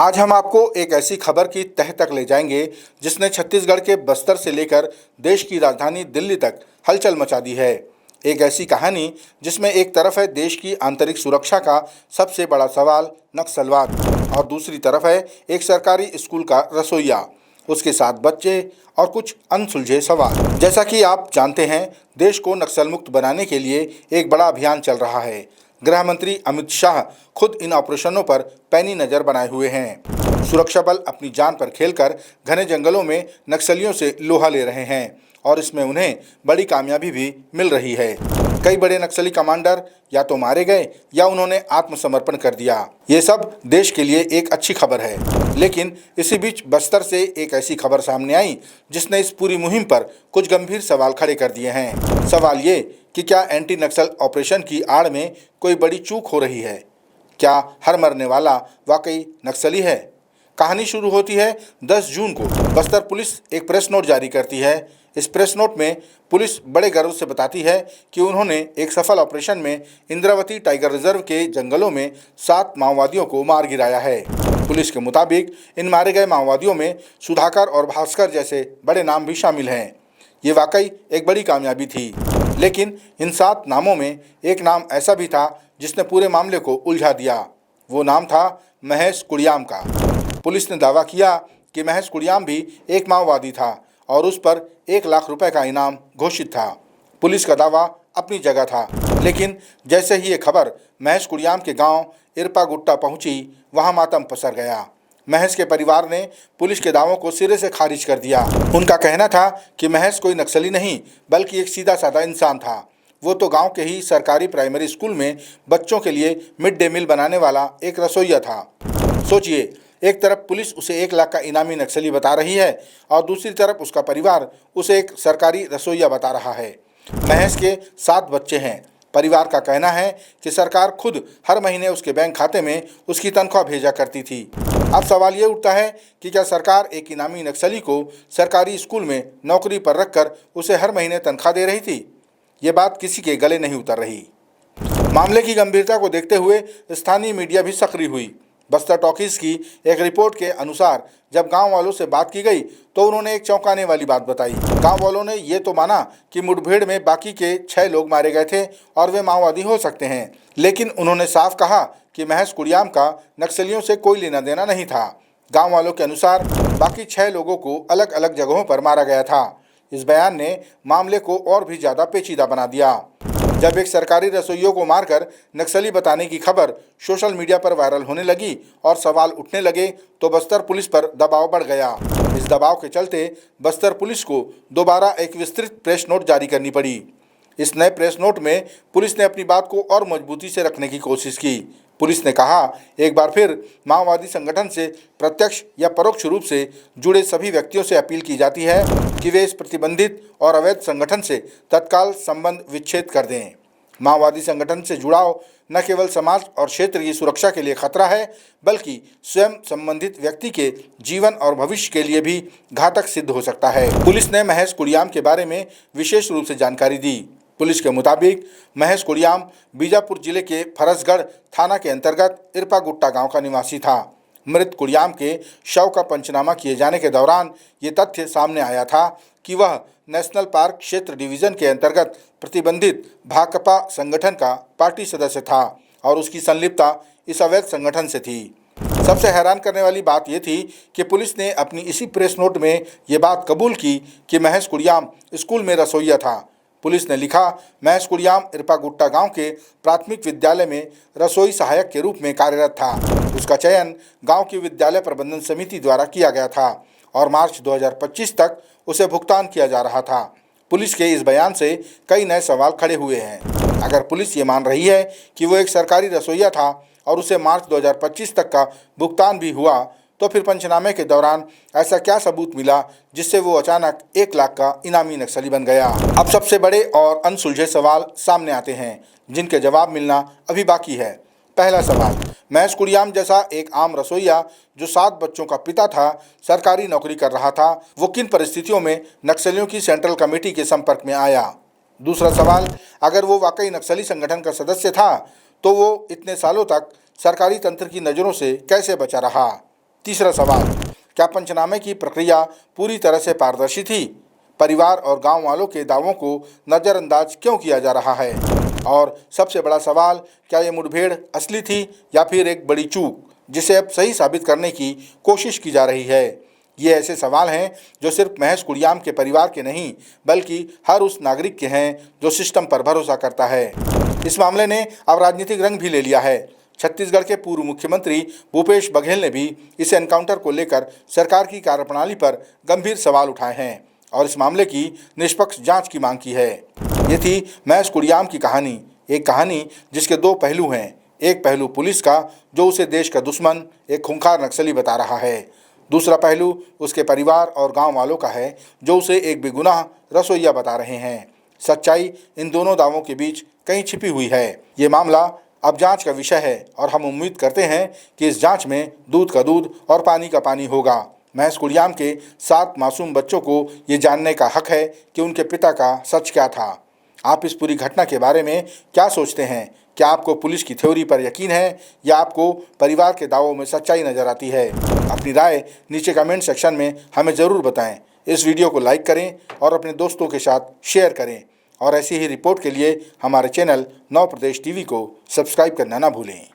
आज हम आपको एक ऐसी खबर की तह तक ले जाएंगे जिसने छत्तीसगढ़ के बस्तर से लेकर देश की राजधानी दिल्ली तक हलचल मचा दी है। एक ऐसी कहानी जिसमें एक तरफ है देश की आंतरिक सुरक्षा का सबसे बड़ा सवाल नक्सलवाद और दूसरी तरफ है एक सरकारी स्कूल का रसोइया, उसके साथ बच्चे और कुछ अनसुलझे सवाल। जैसा कि आप जानते हैं, देश को नक्सल मुक्त बनाने के लिए एक बड़ा अभियान चल रहा है। गृह मंत्री अमित शाह खुद इन ऑपरेशनों पर पैनी नजर बनाए हुए हैं। सुरक्षा बल अपनी जान पर खेलकर घने जंगलों में नक्सलियों से लोहा ले रहे हैं और इसमें उन्हें बड़ी कामयाबी भी मिल रही है। कई बड़े नक्सली कमांडर या तो मारे गए या उन्होंने आत्मसमर्पण कर दिया। ये सब देश के लिए एक अच्छी खबर है। लेकिन इसी बीच बस्तर से एक ऐसी खबर सामने आई जिसने इस पूरी मुहिम पर कुछ गंभीर सवाल खड़े कर दिए हैं। सवाल ये कि क्या एंटी नक्सल ऑपरेशन की आड़ में कोई बड़ी चूक हो रही है? क्या हर मरने वाला वाकई नक्सली है? कहानी शुरू होती है 10 जून को। बस्तर पुलिस एक प्रेस नोट जारी करती है। इस प्रेस नोट में पुलिस बड़े गर्व से बताती है कि उन्होंने एक सफल ऑपरेशन में इंद्रावती टाइगर रिजर्व के जंगलों में 7 माओवादियों को मार गिराया है। पुलिस के मुताबिक इन मारे गए माओवादियों में सुधाकर और भास्कर जैसे बड़े नाम भी शामिल हैं। ये वाकई एक बड़ी कामयाबी थी। लेकिन इन 7 नामों में एक नाम ऐसा भी था जिसने पूरे मामले को उलझा दिया। वो नाम था महेश कुड़ियाम का। पुलिस ने दावा किया कि महेश कुड़ियाम भी एक माओवादी था और उस पर 1 लाख रुपए का इनाम घोषित था। पुलिस का दावा अपनी जगह था, लेकिन जैसे ही ये खबर महेश कुड़ियाम के गांव इरपा गुट्टा पहुंची, वहां मातम पसर गया। महेश के परिवार ने पुलिस के दावों को सिरे से खारिज कर दिया। उनका कहना था कि महेश कोई नक्सली नहीं बल्कि एक सीधा साधा इंसान था। वो तो गांव के ही सरकारी प्राइमरी स्कूल में बच्चों के लिए मिड डे मील बनाने वाला एक रसोइया था। सोचिए, एक तरफ पुलिस उसे 1 लाख का इनामी नक्सली बता रही है और दूसरी तरफ उसका परिवार उसे एक सरकारी रसोइया बता रहा है। महेश के 7 बच्चे हैं। परिवार का कहना है कि सरकार खुद हर महीने उसके बैंक खाते में उसकी तनख्वाह भेजा करती थी। अब सवाल ये उठता है कि क्या सरकार एक इनामी नक्सली को सरकारी स्कूल में नौकरी पर रखकर उसे हर महीने तनख्वाह दे रही थी? ये बात किसी के गले नहीं उतर रही। मामले की गंभीरता को देखते हुए स्थानीय मीडिया भी सक्रिय हुई। बस्तर टॉकीज की एक रिपोर्ट के अनुसार जब गांव वालों से बात की गई तो उन्होंने एक चौंकाने वाली बात बताई। गांव वालों ने ये तो माना कि मुठभेड़ में बाकी के 6 लोग मारे गए थे और वे माओवादी हो सकते हैं, लेकिन उन्होंने साफ कहा कि महेश कुड़ियाम का नक्सलियों से कोई लेना देना नहीं था। गाँव वालों के अनुसार बाकी 6 लोगों को अलग अलग जगहों पर मारा गया था। इस बयान ने मामले को और भी ज़्यादा पेचीदा बना दिया। जब एक सरकारी रसोइयों को मारकर नक्सली बताने की खबर सोशल मीडिया पर वायरल होने लगी और सवाल उठने लगे तो बस्तर पुलिस पर दबाव बढ़ गया। इस दबाव के चलते बस्तर पुलिस को दोबारा एक विस्तृत प्रेस नोट जारी करनी पड़ी। इस नए प्रेस नोट में पुलिस ने अपनी बात को और मजबूती से रखने की कोशिश की। पुलिस ने कहा, एक बार फिर माओवादी संगठन से प्रत्यक्ष या परोक्ष रूप से जुड़े सभी व्यक्तियों से अपील की जाती है कि वे इस प्रतिबंधित और अवैध संगठन से तत्काल संबंध विच्छेद कर दें। माओवादी संगठन से जुड़ाव न केवल समाज और क्षेत्र की सुरक्षा के लिए खतरा है, बल्कि स्वयं संबंधित व्यक्ति के जीवन और भविष्य के लिए भी घातक सिद्ध हो सकता है। पुलिस ने महेश कुड़ियाम के बारे में विशेष रूप से जानकारी दी। पुलिस के मुताबिक महेश कुड़ियाम बीजापुर जिले के फरसगढ़ थाना के अंतर्गत इरपा गुट्टा गांव का निवासी था। मृत कुड़ियाम के शव का पंचनामा किए जाने के दौरान ये तथ्य सामने आया था कि वह नेशनल पार्क क्षेत्र डिवीजन के अंतर्गत प्रतिबंधित भाकपा संगठन का पार्टी सदस्य था और उसकी संलिप्तता इस अवैध संगठन से थी। सबसे हैरान करने वाली बात यह थी कि पुलिस ने अपनी इसी प्रेस नोट में ये बात कबूल की कि महेश कुड़ियाम स्कूल में रसोइया था। पुलिस ने लिखा, महेश कुड़ियाम इरपा गुट्टा गांव के प्राथमिक विद्यालय में रसोई सहायक के रूप में कार्यरत था। उसका चयन गांव की विद्यालय प्रबंधन समिति द्वारा किया गया था और मार्च 2025 तक उसे भुगतान किया जा रहा था। पुलिस के इस बयान से कई नए सवाल खड़े हुए हैं। अगर पुलिस ये मान रही है कि वो एक सरकारी रसोइया था और उसे मार्च 2025 तक का भुगतान भी हुआ, तो फिर पंचनामे के दौरान ऐसा क्या सबूत मिला जिससे वो अचानक 1 लाख का इनामी नक्सली बन गया? अब सबसे बड़े और अनसुलझे सवाल सामने आते हैं जिनके जवाब मिलना अभी बाकी है। पहला सवाल, महेश कुड़ियाम जैसा एक आम रसोइया जो 7 बच्चों का पिता था, सरकारी नौकरी कर रहा था, वो किन परिस्थितियों में नक्सलियों की सेंट्रल कमेटी के संपर्क में आया? दूसरा सवाल, अगर वो वाकई नक्सली संगठन का सदस्य था तो वो इतने सालों तक सरकारी तंत्र की नज़रों से कैसे बचा रहा? तीसरा सवाल, क्या पंचनामे की प्रक्रिया पूरी तरह से पारदर्शी थी? परिवार और गांव वालों के दावों को नज़रअंदाज क्यों किया जा रहा है? और सबसे बड़ा सवाल, क्या ये मुठभेड़ असली थी या फिर एक बड़ी चूक जिसे अब सही साबित करने की कोशिश की जा रही है? ये ऐसे सवाल हैं जो सिर्फ महेश कुड़ियाम के परिवार के नहीं, बल्कि हर उस नागरिक के हैं जो सिस्टम पर भरोसा करता है। इस मामले ने अब राजनीतिक रंग भी ले लिया है। छत्तीसगढ़ के पूर्व मुख्यमंत्री भूपेश बघेल ने भी इस एनकाउंटर को लेकर सरकार की कार्यप्रणाली पर गंभीर सवाल उठाए हैं और इस मामले की निष्पक्ष जांच की मांग की है। ये थी महेश कुड़ियाम की कहानी, एक कहानी जिसके दो पहलू हैं। एक पहलू पुलिस का, जो उसे देश का दुश्मन, एक खूंखार नक्सली बता रहा है। दूसरा पहलू उसके परिवार और गांव वालों का है, जो उसे एक बेगुनाह रसोइया बता रहे हैं। सच्चाई इन दोनों दावों के बीच कहीं छिपी हुई है। ये मामला अब जांच का विषय है और हम उम्मीद करते हैं कि इस जांच में दूध का दूध और पानी का पानी होगा। महेश कुड़ियाम के 7 मासूम बच्चों को ये जानने का हक है कि उनके पिता का सच क्या था। आप इस पूरी घटना के बारे में क्या सोचते हैं? क्या आपको पुलिस की थ्योरी पर यकीन है या आपको परिवार के दावों में सच्चाई नजर आती है? अपनी राय नीचे कमेंट सेक्शन में हमें ज़रूर बताएं। इस वीडियो को लाइक करें और अपने दोस्तों के साथ शेयर करें और ऐसी ही रिपोर्ट के लिए हमारे चैनल नव प्रदेश टीवी को सब्सक्राइब करना ना भूलें।